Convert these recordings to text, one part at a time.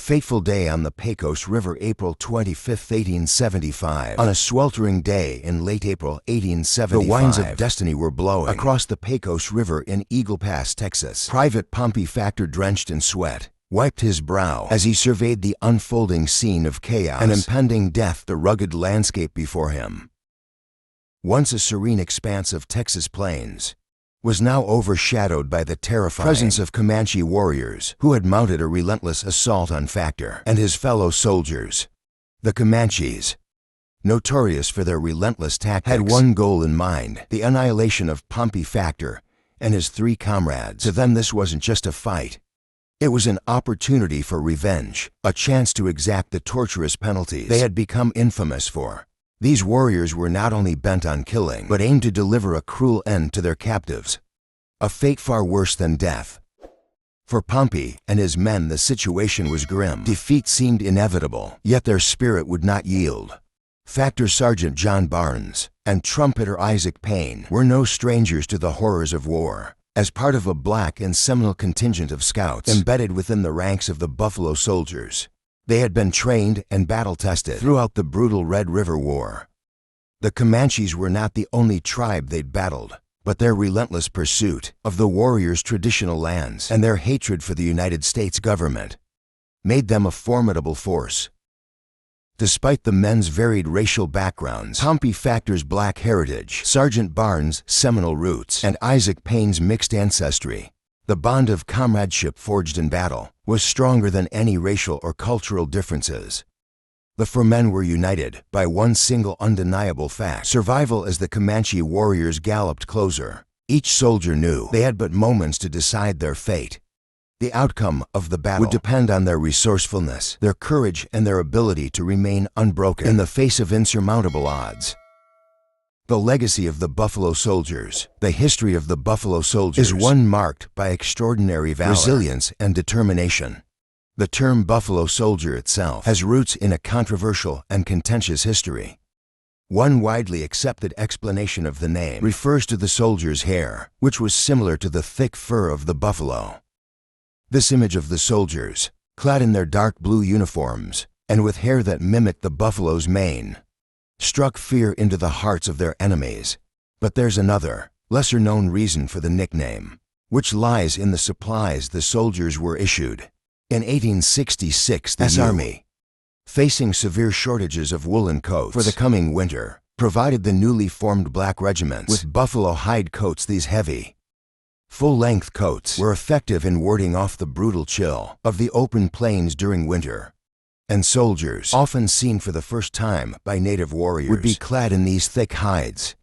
fateful day on the Pecos River, April 25, 1875. On a sweltering day in late April 1875, the winds of destiny were blowing across the Pecos River in Eagle Pass, Texas. Private Pompey Factor, drenched in sweat, wiped his brow as he surveyed the unfolding scene of chaos and impending death, the rugged landscape before him. Once a serene expanse of Texas plains was now overshadowed by the terrifying presence of Comanche warriors who had mounted a relentless assault on Factor and his fellow soldiers. The Comanches, notorious for their relentless tactics, had one goal in mind: the annihilation of Pompey Factor and his 3 comrades. To them, this wasn't just a fight. It was an opportunity for revenge, a chance to exact the torturous penalties they had become infamous for. These warriors were not only bent on killing, but aimed to deliver a cruel end to their captives, a fate far worse than death. For Pompey and his men, the situation was grim. Defeat seemed inevitable, yet their spirit would not yield. Factor Sergeant John Barnes and trumpeter Isaac Payne were no strangers to the horrors of war. As part of a Black and Seminole contingent of scouts embedded within the ranks of the Buffalo Soldiers, they had been trained and battle-tested throughout the brutal Red River War. The Comanches were not the only tribe they'd battled, but their relentless pursuit of the warriors' traditional lands and their hatred for the United States government made them a formidable force. Despite the men's varied racial backgrounds, Pompey Factor's Black heritage, Sergeant Barnes' Seminole roots, and Isaac Payne's mixed ancestry, the bond of comradeship forged in battle was stronger than any racial or cultural differences. The 4 men were united by one single undeniable fact: survival. As the Comanche warriors galloped closer, each soldier knew they had but moments to decide their fate. The outcome of the battle would depend on their resourcefulness, their courage, and their ability to remain unbroken in the face of insurmountable odds. The legacy of the Buffalo Soldiers. The history of the Buffalo Soldiers is one marked by extraordinary valor, resilience, and determination. The term Buffalo Soldier itself has roots in a controversial and contentious history. One widely accepted explanation of the name refers to the soldier's hair, which was similar to the thick fur of the buffalo. This image of the soldiers, clad in their dark blue uniforms and with hair that mimicked the buffalo's mane, struck fear into the hearts of their enemies. But there's another, lesser-known reason for the nickname, which lies in the supplies the soldiers were issued. In 1866, the Army, facing severe shortages of woolen coats for the coming winter, provided the newly formed Black regiments with buffalo hide coats. These heavy, full-length coats were effective in warding off the brutal chill of the open plains during winter, and soldiers, often seen for the first time by native warriors, would be clad in these thick hides.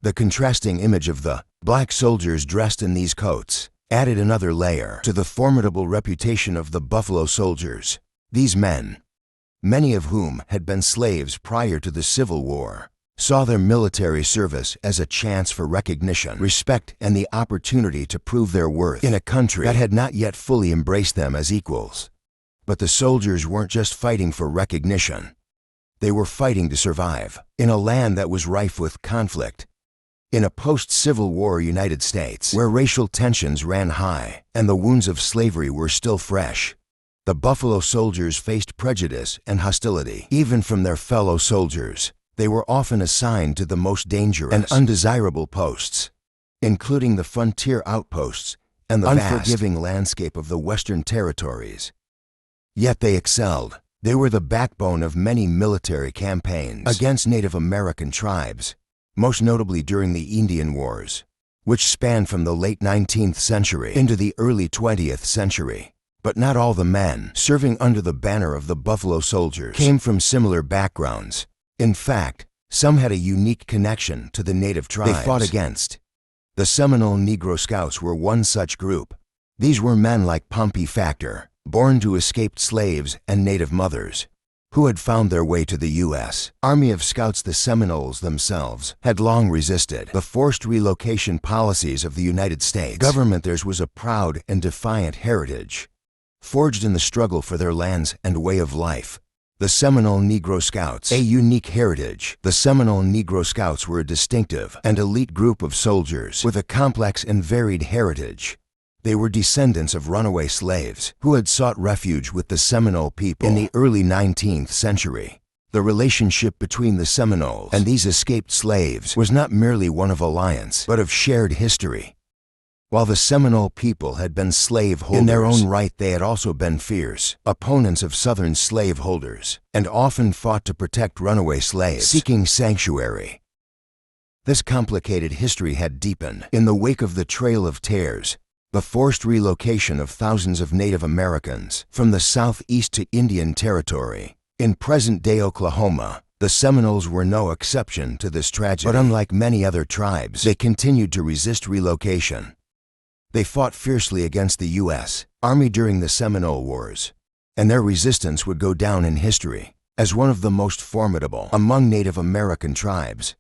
The contrasting image of the Black soldiers dressed in these coats added another layer to the formidable reputation of the Buffalo Soldiers. These men, many of whom had been slaves prior to the Civil War, saw their military service as a chance for recognition, respect, and the opportunity to prove their worth in a country that had not yet fully embraced them as equals. But the soldiers weren't just fighting for recognition. They were fighting to survive in a land that was rife with conflict. In a post-Civil War United States where racial tensions ran high and the wounds of slavery were still fresh, the Buffalo Soldiers faced prejudice and hostility even from their fellow soldiers. They were often assigned to the most dangerous and undesirable posts, including the frontier outposts and the unforgiving landscape of the Western Territories. Yet they excelled. They were the backbone of many military campaigns against Native American tribes, most notably during the Indian Wars, which spanned from the late 19th century into the early 20th century. But not all the men serving under the banner of the Buffalo Soldiers came from similar backgrounds. In fact, some had a unique connection to the native tribes they fought against. The Seminole Negro Scouts were one such group. These were men like Pompey Factor, born to escaped slaves and native mothers, who had found their way to the U.S. Army of Scouts. The Seminoles themselves had long resisted the forced relocation policies of the United States government. Theirs was a proud and defiant heritage, forged in the struggle for their lands and way of life. The Seminole Negro Scouts, a unique heritage. The Seminole Negro Scouts were a distinctive and elite group of soldiers with a complex and varied heritage. They were descendants of runaway slaves who had sought refuge with the Seminole people in the early 19th century. The relationship between the Seminoles and these escaped slaves was not merely one of alliance, but of shared history. While the Seminole people had been slaveholders in their own right, they had also been fierce opponents of Southern slaveholders and often fought to protect runaway slaves seeking sanctuary. This complicated history had deepened in the wake of the Trail of Tears, the forced relocation of thousands of Native Americans from the southeast to Indian Territory. In present-day Oklahoma, the Seminoles were no exception to this tragedy. But unlike many other tribes, they continued to resist relocation. They fought fiercely against the U.S. Army during the Seminole Wars, and their resistance would go down in history as one of the most formidable among Native American tribes.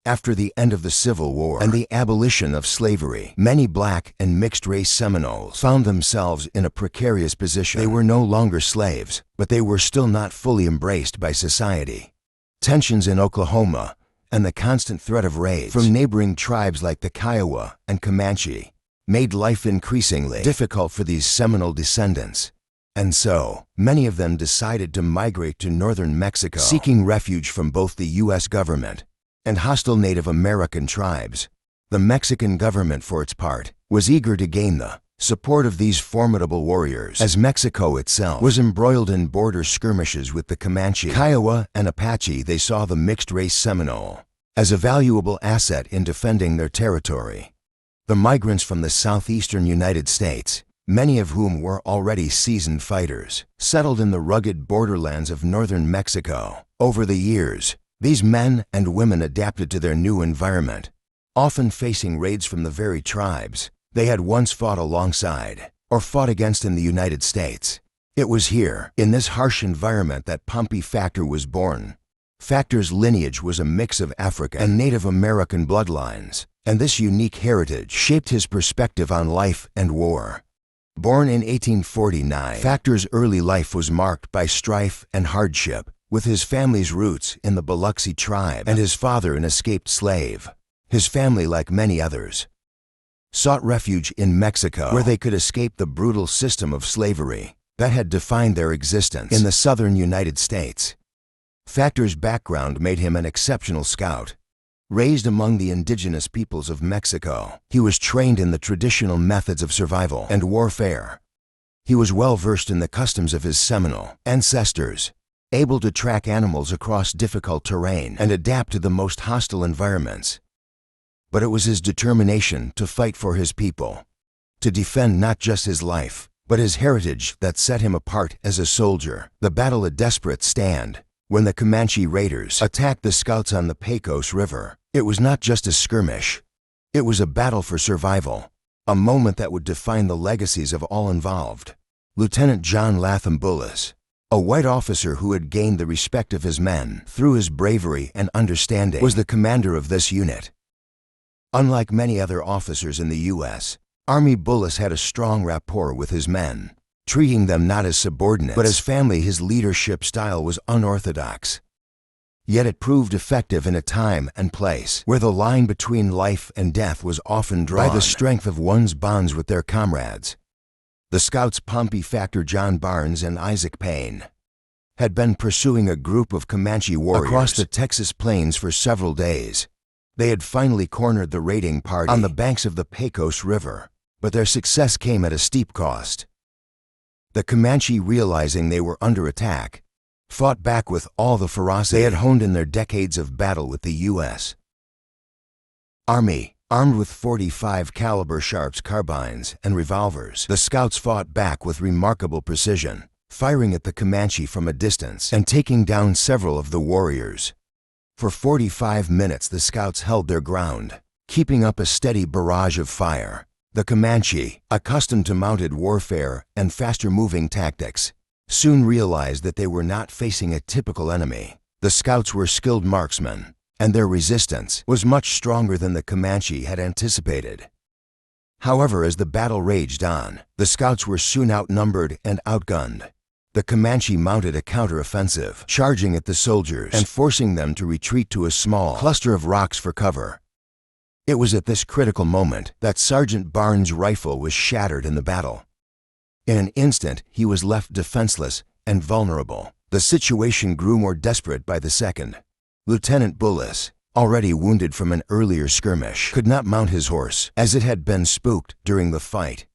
After the end of the Civil War and the abolition of slavery, many black and mixed-race Seminoles found themselves in a precarious position. They were no longer slaves, but they were still not fully embraced by society. Tensions in Oklahoma and the constant threat of raids from neighboring tribes like the Kiowa and Comanche made life increasingly difficult for these Seminole descendants. And so, many of them decided to migrate to northern Mexico, seeking refuge from both the U.S. government and hostile Native American tribes. The Mexican government, for its part, was eager to gain the support of these formidable warriors, as Mexico itself was embroiled in border skirmishes with the Comanche, Kiowa, and Apache. They saw the mixed-race Seminole as a valuable asset in defending their territory. The migrants from the southeastern United States, many of whom were already seasoned fighters, settled in the rugged borderlands of northern Mexico. Over the years, these men and women adapted to their new environment, often facing raids from the very tribes they had once fought alongside or fought against in the United States. It was here, in this harsh environment, that Pompey Factor was born. Factor's lineage was a mix of African and Native American bloodlines, and this unique heritage shaped his perspective on life and war. Born in 1849, Factor's early life was marked by strife and hardship, with his family's roots in the Biloxi tribe and his father an escaped slave. His family, like many others, sought refuge in Mexico, where they could escape the brutal system of slavery that had defined their existence in the southern United States. Factor's background made him an exceptional scout. Raised among the indigenous peoples of Mexico, he was trained in the traditional methods of survival and warfare. He was well versed in the customs of his Seminole ancestors, able to track animals across difficult terrain and adapt to the most hostile environments. But it was his determination to fight for his people, to defend not just his life, but his heritage, that set him apart as a soldier. The battle, a desperate stand, when the Comanche raiders attacked the scouts on the Pecos River. It was not just a skirmish. It was a battle for survival, a moment that would define the legacies of all involved. Lieutenant John Latham Bullis, a white officer who had gained the respect of his men through his bravery and understanding, was the commander of this unit. Unlike many other officers in the U.S., Army, Bullis had a strong rapport with his men, treating them not as subordinates, but as family. His leadership style was unorthodox, yet it proved effective in a time and place where the line between life and death was often drawn by the strength of one's bonds with their comrades. The scouts Pompey Factor, John Barnes, and Isaac Payne had been pursuing a group of Comanche warriors across the Texas plains for several days. They had finally cornered the raiding party on the banks of the Pecos River, but their success came at a steep cost. The Comanche, realizing they were under attack, fought back with all the ferocity they had honed in their decades of battle with the U.S. Army. Armed with .45 caliber Sharps carbines and revolvers, the scouts fought back with remarkable precision, firing at the Comanche from a distance and taking down several of the warriors. For 45 minutes the scouts held their ground, keeping up a steady barrage of fire. The Comanche, accustomed to mounted warfare and faster-moving tactics, soon realized that they were not facing a typical enemy. The scouts were skilled marksmen, and their resistance was much stronger than the Comanche had anticipated. However, as the battle raged on, the scouts were soon outnumbered and outgunned. The Comanche mounted a counteroffensive, charging at the soldiers and forcing them to retreat to a small cluster of rocks for cover. It was at this critical moment that Sergeant Barnes' rifle was shattered in the battle. In an instant, he was left defenseless and vulnerable. The situation grew more desperate by the second. Lieutenant Bullis, already wounded from an earlier skirmish, could not mount his horse, as it had been spooked during the fight.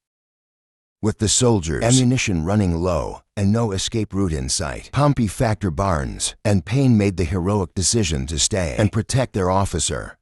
With the soldiers' ammunition running low and no escape route in sight, Pompey, Factor Barnes, and Payne made the heroic decision to stay and protect their officer.